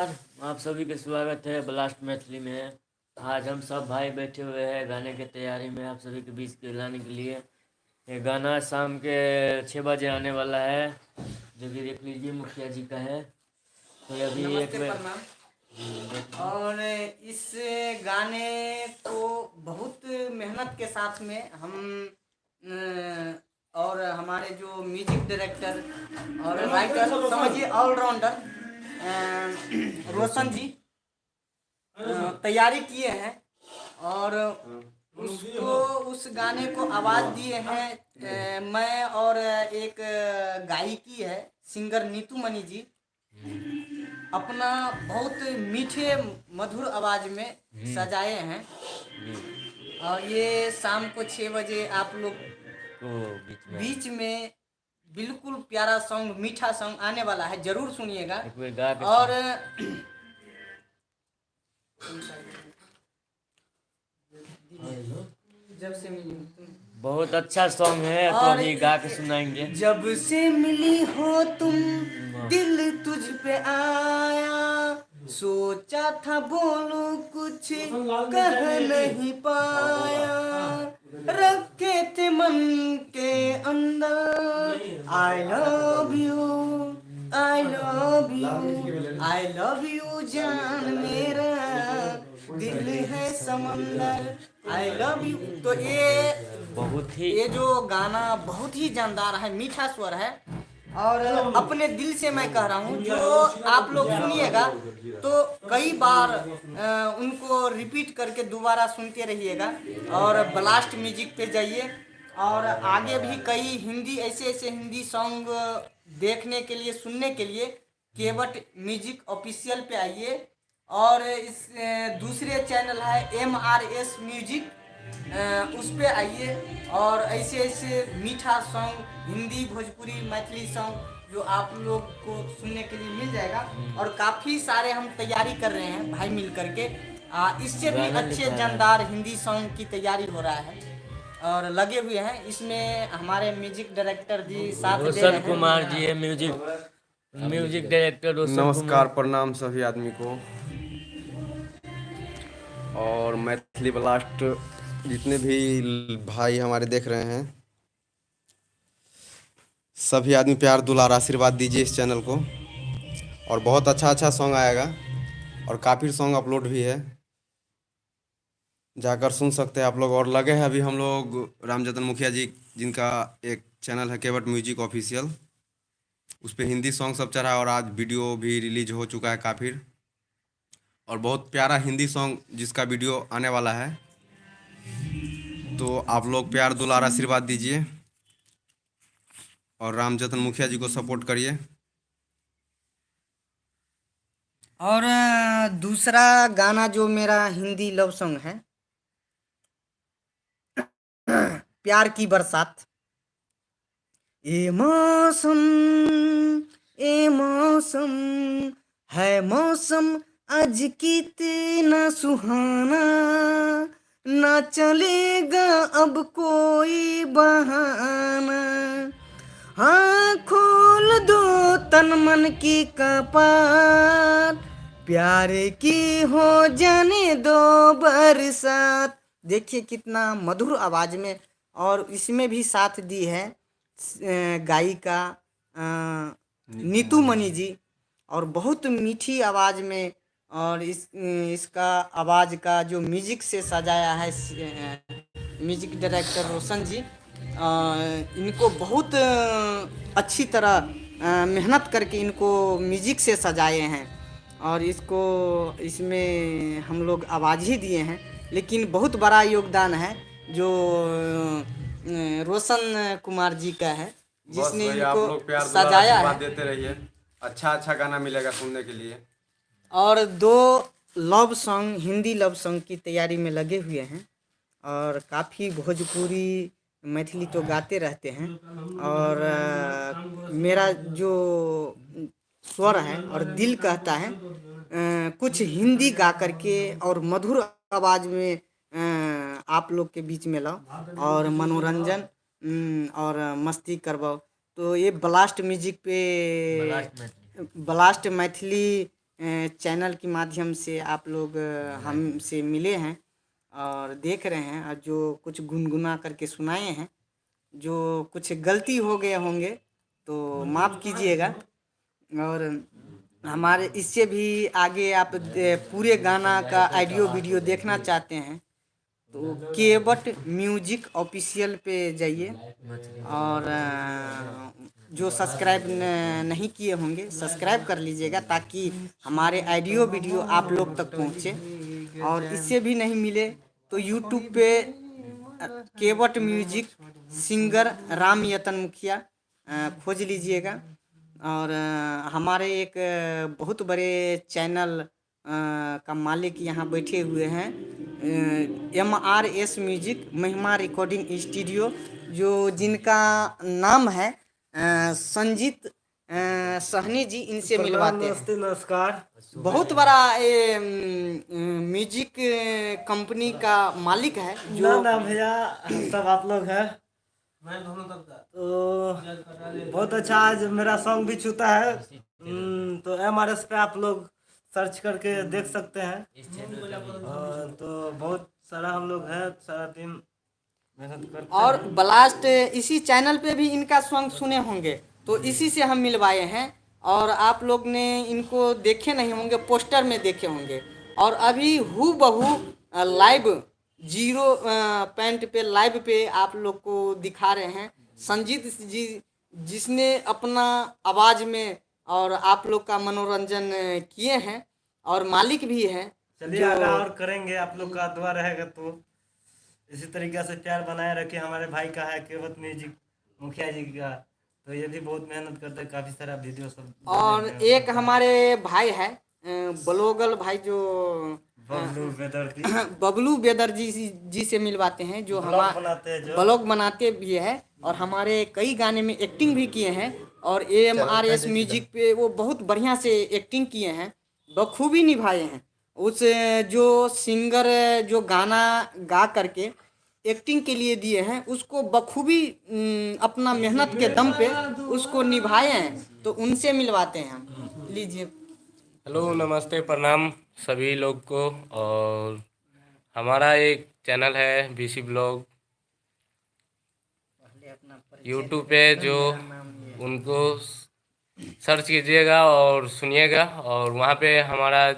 आप सभी का स्वागत है ब्लास्ट मैथिली में। आज हम सब भाई बैठे हुए हैं गाने की तैयारी में आप सभी के बीच के लाने के लिए। ये गाना शाम के 6 बजे आने वाला है, जो कि देख लीजिए मुखिया जी का है। तो अभी एक नमस्ते, प्रणाम। और इस गाने को बहुत मेहनत के साथ में हम और हमारे जो म्यूजिक डायरेक्टर और राइटर समझिए ऑलराउंडर रोशन जी तैयारी किए हैं और उसको उस गाने को आवाज़ दिए हैं मैं और एक गायिकी है सिंगर नीतू मनी जी अपना बहुत मीठे मधुर आवाज में सजाए हैं। और ये शाम को 6 बजे आप लोग तो बीच में बिल्कुल प्यारा सॉन्ग मीठा सॉन्ग आने वाला है, जरूर सुनिएगा। एक बार गा के और जब से मिली तुम बहुत अच्छा सॉन्ग है, तो और अभी गा के सुनाएंगे। जब से मिली हो तुम दिल तुझ पे आया, सोचा था बोलूं कुछ कह नहीं पाया, रखे थे मन के अंदर I love you I love you I love you जान मेरा दिल है समंदर आई लव यू। तो ये जो गाना बहुत ही जानदार है, मीठा स्वर है और अपने दिल से मैं कह रहा हूँ, जो आप लोग सुनिएगा तो कई बार उनको रिपीट करके दोबारा सुनते रहिएगा। और ब्लास्ट म्यूजिक पे जाइए और आगे भी कई हिंदी ऐसे हिंदी सॉन्ग देखने के लिए सुनने के लिए केवट म्यूजिक ऑफिशियल पे आइए। और इस दूसरे चैनल है MRS म्यूजिक, उस पे आइए और ऐसे मीठा सॉन्ग हिंदी भोजपुरी मैथिली सॉन्ग जो आप लोग को सुनने के लिए मिल जाएगा। और काफ़ी सारे हम तैयारी कर रहे हैं भाई मिल करके, इससे भी अच्छे जानदार हिंदी सॉन्ग की तैयारी हो रहा है और लगे हुए हैं। इसमें हमारे म्यूजिक डायरेक्टर जी साथ दे रहे रोशन हैं। कुमार जी है म्यूजिक डायरेक्टर रोशन नमस्कार, कुमार। प्रणाम सभी आदमी को। और मैथिली ब्लास्ट जितने भी भाई हमारे देख रहे हैं, सभी आदमी प्यार दुलार आशीर्वाद दीजिए इस चैनल को। और बहुत अच्छा सॉन्ग आएगा और काफ़ी सॉन्ग अपलोड भी है, जाकर सुन सकते हैं आप लोग। और लगे हैं अभी हम लोग रामजतन मुखिया जी, जिनका एक चैनल है केवट म्यूजिक ऑफिशियल, उस पर हिंदी सॉन्ग सब चढ़ा और आज वीडियो भी रिलीज हो चुका है काफ़ी। और बहुत प्यारा हिंदी सॉन्ग जिसका वीडियो आने वाला है, तो आप लोग प्यार दुलार आशीर्वाद दीजिए और रामजतन मुखिया जी को सपोर्ट करिए। और दूसरा गाना जो मेरा हिंदी लव सॉन्ग है प्यार की बरसात। ए मौसम है मौसम आज कितना सुहाना, ना चलेगा अब कोई बहाना, हाँ खोल दो तन मन की कपाट, प्यार की हो जाने दो बरसात। देखिए कितना मधुर आवाज में, और इसमें भी साथ दी है गायिका नीतू मनी जी, और बहुत मीठी आवाज में। और इसका आवाज का जो म्यूजिक से सजाया है म्यूजिक डायरेक्टर रोशन जी, इनको बहुत अच्छी तरह मेहनत करके इनको म्यूजिक से सजाए हैं। और इसमें हम लोग आवाज़ ही दिए हैं, लेकिन बहुत बड़ा योगदान है जो रोशन कुमार जी का है, जिसने आप इनको लोग प्यार दुलार सजाया आशीर्वाद है। देते रहिए, अच्छा गाना मिलेगा सुनने के लिए। और 2 love song Hindi love song की तैयारी में लगे हुए हैं, और काफ़ी भोजपुरी मैथिली तो गाते रहते हैं। और मेरा जो स्वर है और दिल कहता है कुछ हिंदी गा करके और मधुर आवाज़ में आप लोग के बीच में लाओ और मनोरंजन और मस्ती करवाओ। तो ये ब्लास्ट म्यूजिक पे ब्लास्ट मैथिली चैनल के माध्यम से आप लोग हमसे मिले हैं और देख रहे हैं, और जो कुछ गुनगुना करके सुनाए हैं, जो कुछ गलती हो गए होंगे तो माफ़ कीजिएगा। और हमारे इससे भी आगे आप पूरे गाना का ऑडियो वीडियो देखना चाहते हैं तो केवट म्यूजिक ऑफिशियल पे जाइए, और जो सब्सक्राइब नहीं किए होंगे सब्सक्राइब कर लीजिएगा, ताकि हमारे ऑडियो वीडियो आप लोग तक पहुँचे। और इससे भी नहीं मिले तो यूट्यूब पे केवट म्यूजिक सिंगर राम यतन मुखिया खोज लीजिएगा। और हमारे एक बहुत बड़े चैनल का मालिक यहाँ बैठे हुए हैं, MRS म्यूजिक महिमा रिकॉर्डिंग स्टूडियो, जो जिनका नाम है संजीत सहनी जी, इनसे मिलवाते हैं। नमस्ते, नमस्कार। बहुत बड़ा ये म्यूजिक कंपनी का मालिक है जो ना भैया सब आप लोग हैं तो बहुत अच्छा। आज मेरा सॉन्ग भी छूता है, तो MRS पे आप लोग सर्च करके देख सकते हैं। तो बहुत सारा हम लोग हैं, सारा टीम मेहनत करते हैं। और ब्लास्ट इसी चैनल पे भी इनका सॉन्ग सुने होंगे, तो इसी से हम मिलवाए हैं। और आप लोग ने इनको देखे नहीं होंगे, पोस्टर में देखे होंगे। और अभी हू बहू लाइव 0 पे लाइव पे आप लोग को दिखा रहे हैं संजीत जी, जिसने अपना आवाज़ में और आप लोग का मनोरंजन किए हैं, और मालिक भी हैं। चलिए आगे और करेंगे, आप लोग का दुआ रहेगा तो इसी तरीके से प्यार बनाए रखे। हमारे भाई का है केवट म्यूजिक मुखिया जी का, तो ये भी बहुत मेहनत करते हैं, काफ़ी सारा वीडियो सब। और एक हमारे भाई है ब्लोगल भाई, जो बबलू बेदर्जी बबलू बेदर्जी जी से मिलवाते हैं, जो ब्लॉग बनाते हैं, जो ब्लॉग बनाते भी है और हमारे कई गाने में एक्टिंग भी किए हैं। और AMRS म्यूजिक पे वो बहुत बढ़िया से एक्टिंग किए हैं, बखूबी निभाए हैं। उस जो सिंगर जो गाना गा करके एक्टिंग के लिए दिए हैं, उसको बखूबी अपना मेहनत के दम पे उसको निभाए हैं, तो उनसे मिलवाते हैं हम। लीजिए। हेलो, नमस्ते, प्रणाम सभी लोग को। और हमारा एक चैनल है BC ब्लॉग यूट्यूब पे, जो उनको सर्च कीजिएगा और सुनिएगा। और वहाँ पे हमारा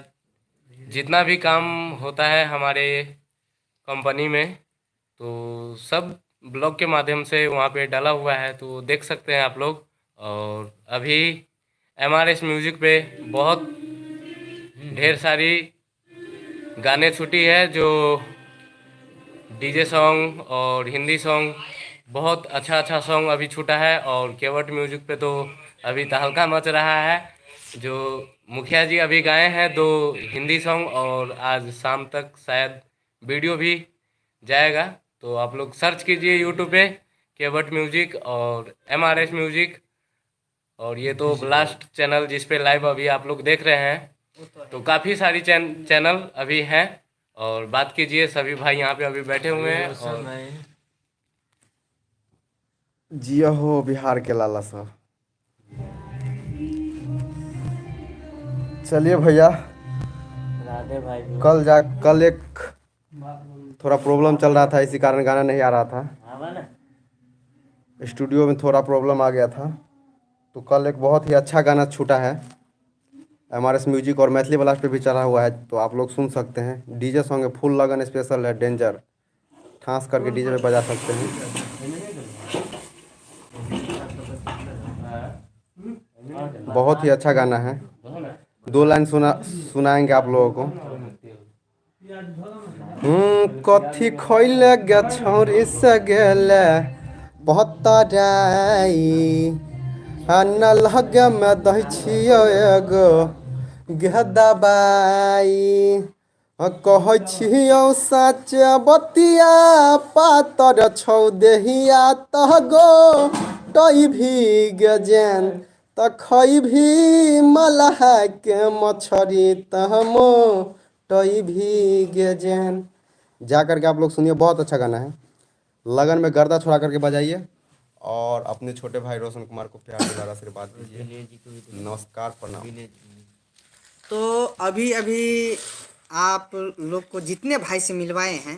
जितना भी काम होता है हमारे कंपनी में, तो सब ब्लॉग के माध्यम से वहाँ पे डाला हुआ है, तो देख सकते हैं आप लोग। और अभी MRS म्यूजिक पे बहुत ढेर सारी गाने छुट्टी है, जो DJ सॉन्ग और हिंदी सॉन्ग, बहुत अच्छा अच्छा सॉन्ग अभी छूटा है। और केवट म्यूजिक पे तो अभी तहलका मच रहा है। जो मुखिया जी अभी गाए हैं 2 हिंदी सॉन्ग, और आज शाम तक शायद वीडियो भी जाएगा। तो आप लोग सर्च कीजिए यूट्यूब पे केवट म्यूजिक और MRS म्यूजिक। और ये तो ब्लास्ट चैनल जिस पे लाइव अभी आप लोग देख रहे हैं, तो काफ़ी सारी चैनल अभी हैं। और बात कीजिए, सभी भाई यहाँ पे अभी बैठे हुए हैं। और जिया हो बिहार के लाला साहब। चलिए भैया, राधे भाई भी। कल एक थोड़ा प्रॉब्लम चल रहा था, इसी कारण गाना नहीं आ रहा था। आवा ना। स्टूडियो में थोड़ा प्रॉब्लम आ गया था, तो कल एक बहुत ही अच्छा गाना छूटा है। MRS म्यूजिक और मैथिली ब्लास्ट पे भी चढ़ा हुआ है, तो आप लोग सुन सकते हैं। DJ सॉन्ग है, फुल लगन स्पेशल है, डेंजर, ठांस करके DJ पे बजा सकते हैं। बहुत ही अच्छा गाना है। 2 लाइन सुनाएंगे आप लोगों को। कथी खैले गे छौरी से गेले पतराई, न लगे में दै छियो एगो गे दबाई। कहै छियो सच बतिया, पातर छौ देहिया तह गो टई भी गजेन, त खई भी मलह के मछरी तहमो टई भी गजेन। जा करके आप लोग सुनिए, बहुत अच्छा गाना है। लगन में गर्दा छोड़ा करके बजाइए, और अपने छोटे भाई रोशन कुमार को प्यार दुलार आशीर्वाद दीजिए। नमस्कार, प्रणाम। तो अभी अभी आप लोग को जितने भाई से मिलवाए हैं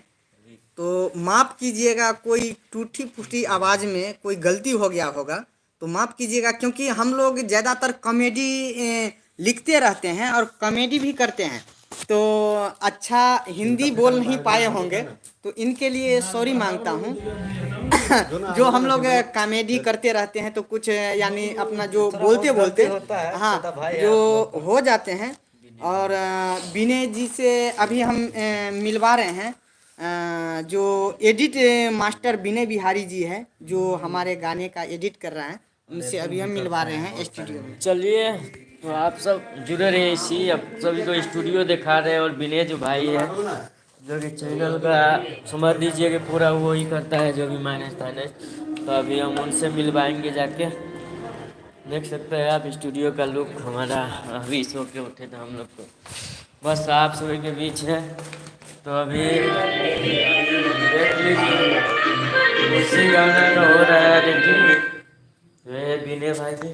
तो माफ़ कीजिएगा, कोई टूटी फूटी आवाज़ में कोई गलती हो गया होगा तो माफ़ कीजिएगा, क्योंकि हम लोग ज़्यादातर कॉमेडी लिखते रहते हैं और कॉमेडी भी करते हैं। तो अच्छा हिंदी बोल नहीं पाए होंगे तो इनके लिए सॉरी मांगता हूँ। जो हम लोग कॉमेडी करते रहते हैं तो कुछ यानी अपना जो बोलते बोलते होता है, हाँ छोटा भाई जो हो जाते हैं। और विनय जी से अभी हम मिलवा रहे हैं, जो एडिट मास्टर विनय बिहारी जी है जो हमारे गाने का एडिट कर रहा है, उनसे अभी हम मिलवा रहे हैं स्टूडियो में। चलिए, तो आप सब जुड़े रहे इसी, अब सभी को स्टूडियो दिखा रहे हैं। और विनय जो भाई है जो कि चैनल का समझ लीजिए कि पूरा वो ही करता है जो भी मैनेज फाइनेंस, तो अभी हम उनसे मिलवाएंगे जाके। देख सकते हैं आप स्टूडियो का लुक हमारा। अभी सो के उठे थे हम लोग तो बस आप सभी के बीच है। तो अभी देख लीजिए उसी गाना का हो रहा है एडिटिंग। ये विनय भाई जी,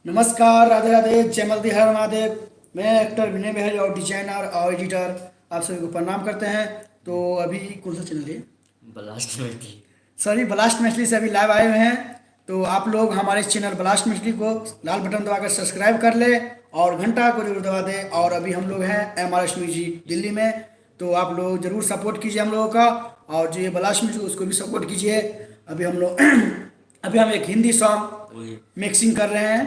नमस्कार, राधे राधे, जय मल्दी हर महादेव। मैं एक्टर विनय बिहारी और डिजाइनर और एडिटर आप सभी को प्रणाम करते हैं। तो अभी कौन सा चैनल है? ब्लास्ट में थी। सॉरी, ब्लास्ट मछली से अभी लाइव आए हुए हैं। तो आप लोग हमारे चैनल ब्लास्ट मछली को लाल बटन दबाकर सब्सक्राइब कर ले और घंटा को जरूर दबा दें। और अभी हम लोग हैं MRS म्यूजिक दिल्ली में, तो आप लोग जरूर सपोर्ट कीजिए हम लोगों का। और जो ये ब्लास्ट म्यूजिक उसको भी सपोर्ट कीजिए। अभी हम लोग अभी हम एक हिंदी सॉन्ग मिक्सिंग कर रहे हैं,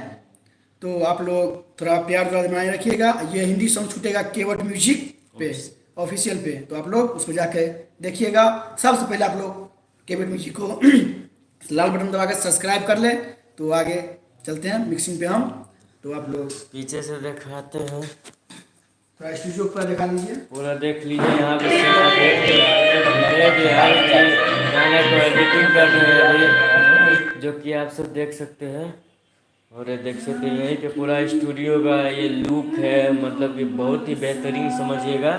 तो आप लोग थोड़ा प्यार द्वारा बनाए रखिएगा। ये हिंदी सॉन्ग छूटेगा केवट म्यूजिक पे ऑफिशियल पे, तो आप लोग उसको जाके देखिएगा। सबसे पहले आप लोग केवट म्यूजिक को लाल बटन दबाकर सब्सक्राइब कर लें। तो आगे चलते हैं मिक्सिंग पे हम। तो आप लोग पीछे से दिखाते हैं, थोड़ा स्टूडियो पूरा दिखा लीजिए। पूरा देख लीजिए। यहाँ पे गाने को एडिटिंग कर रहे हैं अभी, जो कि आप सब देख सकते हैं। और ये देख सकते हैं यहीं पे पूरा स्टूडियो का ये लुक है, मतलब कि बहुत ही बेहतरीन समझिएगा।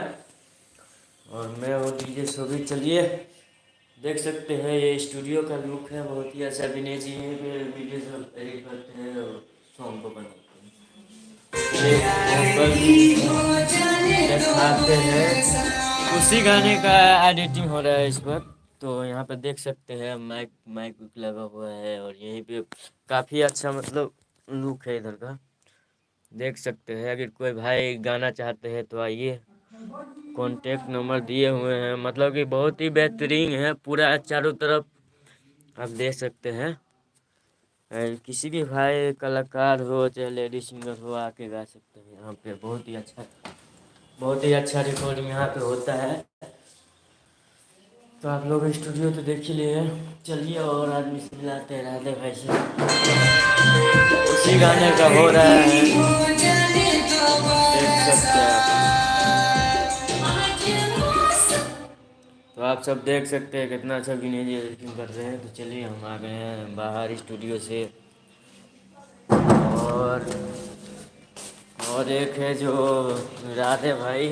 और मैं वो डीजे सभी, चलिए देख सकते हैं ये स्टूडियो का लुक है, बहुत ही अच्छा। विनय जी यहीं पे वीडियो सब एडिट करते हैं और सॉन्ग को बनाते हैं। दिखाते हैं उसी गाने का एडिटिंग हो रहा है इस वक्त। तो यहाँ पे देख सकते हैं माइक लगा हुआ है और यहीं पे काफ़ी अच्छा मतलब लुक है इधर का, देख सकते हैं। अगर कोई भाई गाना चाहते हैं तो आइए, कॉन्टेक्ट नंबर दिए हुए हैं। मतलब कि बहुत ही बेहतरीन है पूरा चारों तरफ, आप देख सकते हैं। किसी भी भाई कलाकार हो चाहे लेडी सिंगर हो आके गा सकते हैं यहाँ पे। बहुत ही अच्छा रिकॉर्डिंग यहाँ पे होता है। तो आप लोग स्टूडियो तो देख ही लिए। चलिए और आदमी से मिलाते हैं राधे भाई से। उसी गाने का हो रहा है, देख सकते हैं आप। तो आप सब देख सकते हैं कितना अच्छा विनय जी एडिटिंग कर रहे हैं। तो चलिए हम आ गए हैं बाहर स्टूडियो से। और एक है जो राधे भाई,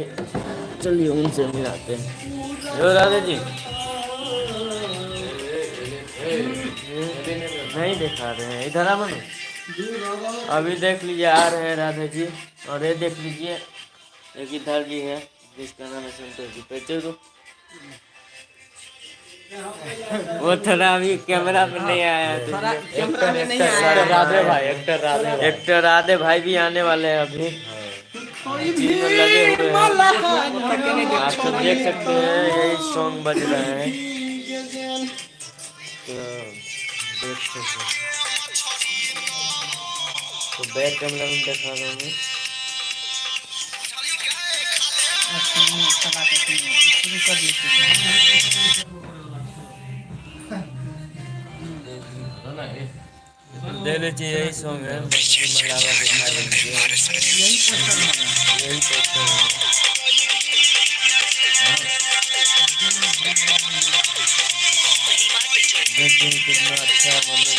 चलिए उनसे मिलाते हैं। जो राधे जी नहीं दिखा रहे हैं, इधर आ बनो। अभी देख लीजिए आ रहे हैं राधे जी। और ये देख लीजिए एक इधर भी है जिसका नाम है संतोष जी। पैसे दो, वो थोड़ा अभी कैमरा में नहीं आया है। एक्टर राधे भाई भी आने वाले हैं अभी, चीज में लगे हुए हैं। आप सब देख सकते हैं यही सॉन्ग बज रहे हैं, तो देख सकते हैं। तो बैक कैमरा में दिखा रहा हूँ। दे लीजिए, यही सॉन्ग है। यही पोस्टर है। देखिए कितना अच्छा मतलब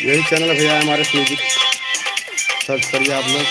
यही चैनल है भैया हमारे म्यूजिक, सर्च करिए आप लोग।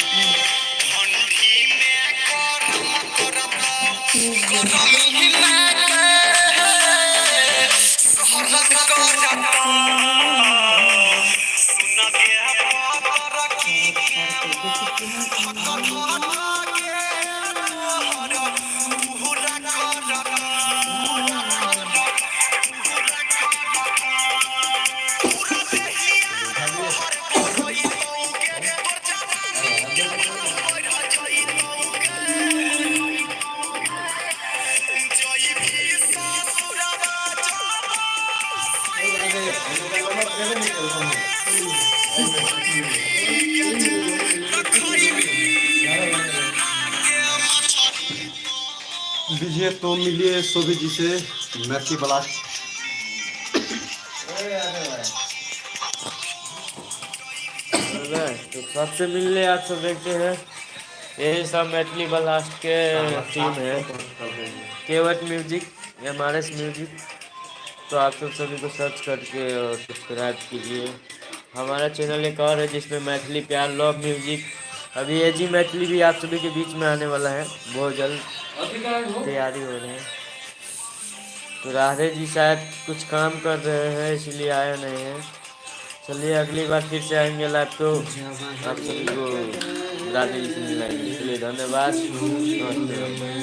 लीजिए तो मिलिए शोभी जी से मैथली ब्लास्ट। तो सबसे मिलने आप सब देखते हैं, यही सब मैथिली ब्लास्ट के टीम है, केवट म्यूजिक, MRS म्यूजिक। तो आप सब सभी को सर्च करके और सब्सक्राइब कीजिए। हमारा चैनल एक और है जिसमें मैथिली प्यार लव म्यूजिक, अभी एजी मैथिली भी आप सभी के बीच में आने वाला है, बहुत जल्द तैयारी हो रही है। तो राधे जी शायद कुछ काम कर रहे हैं इसलिए आया नहीं है। चलिए अगली बार फिर से आएंगे लाइव, तो आप सभी को राधे जी से मिलाएंगे। इसलिए धन्यवाद, नमस्ते।